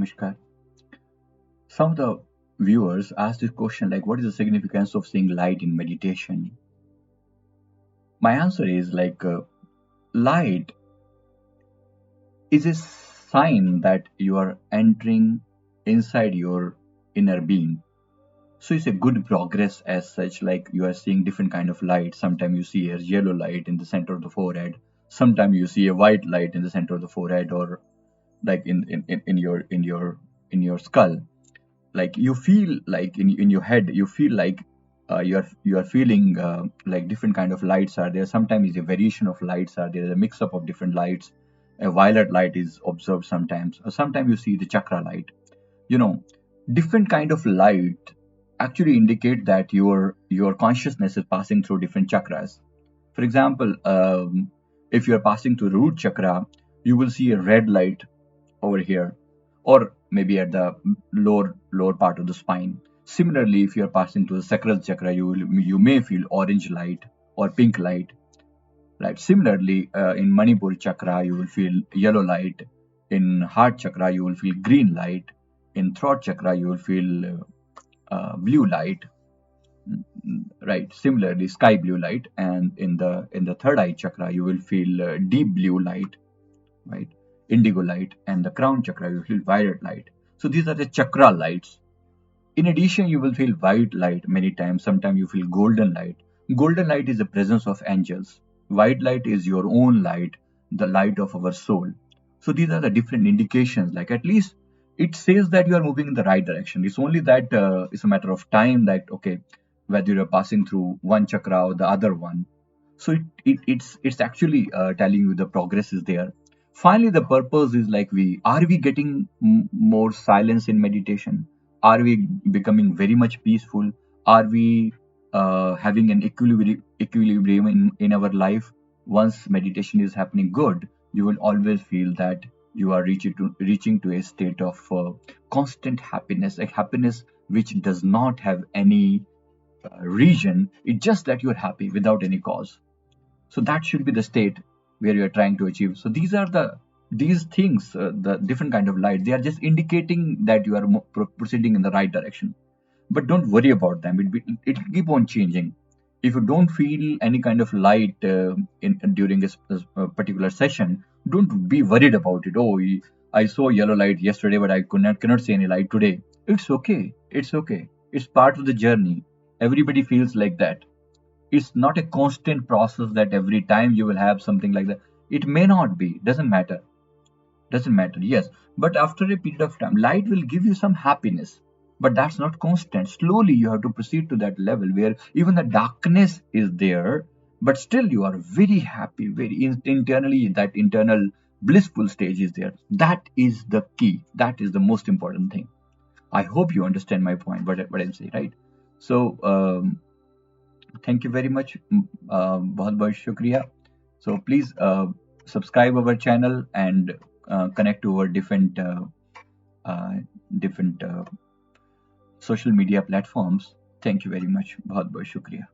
Namaskar. Some of the viewers asked this question like, what is the significance of seeing light in meditation? My answer is light is a sign that you are entering inside your inner being. So it's a good progress as such, like you are seeing different kind of light. Sometimes you see a yellow light in the center of the forehead. Sometimes you see a white light in the center of the forehead, or like in your skull. Like you feel like in your head you feel like you are feeling like different kind of lights are there. Sometimes a variation of lights are there, a mix up of different lights. A violet light is observed sometimes, or sometimes you see the chakra light. you know Different kind of light actually indicate that your consciousness is passing through different chakras. For example, if you are passing through root chakra, you will see a red light over here, or maybe at the lower part of the spine. Similarly, if you are passing to the sacral chakra, you may feel orange light or pink light. Right. Similarly, in Manipur chakra, you will feel yellow light. In heart chakra, you will feel green light. In throat chakra, you will feel blue light. Right. Similarly, sky blue light, and in the third eye chakra, you will feel deep blue light, right? Indigo light, and the crown chakra, you feel violet light. So these are the chakra lights. In addition, you will feel white light many times. Sometimes you feel golden light. Golden light is the presence of angels. White light is your own light, the light of our soul. So these are the different indications. Like at least it says that you are moving in the right direction. It's only that it's a matter of time that okay, whether you're passing through one chakra or the other one. So it's actually telling you the progress is there. Finally, the purpose is like we getting more silence in meditation? Are we becoming very much peaceful? Are we having an equilibrium in our life? Once meditation is happening good, you will always feel that you are reaching to a state of constant happiness, a happiness which does not have any region. It's just that you're happy without any cause. So that should be the state where you are trying to achieve. So these things, the different kind of light, they are just indicating that you are proceeding in the right direction. But don't worry about them. It'll keep on changing. If you don't feel any kind of light in during a particular session, don't be worried about it. Oh, I saw yellow light yesterday, but I cannot see any light today. It's okay. It's okay. It's part of the journey. Everybody feels like that. It's not a constant process that every time you will have something like that. It may not be. Doesn't matter. Yes, but after a period of time light will give you some happiness, but that's not constant. Slowly you have to proceed to that level where even the darkness is there, but still you are very happy, very internally. That internal blissful stage is there. That is the key. That is the most important thing. I hope you understand my point, what I'm saying, right? So thank you very much. बहुत बहुत शुक्रिया. So please subscribe our channel and connect to our different social media platforms. Thank you very much. बहुत बहुत शुक्रिया.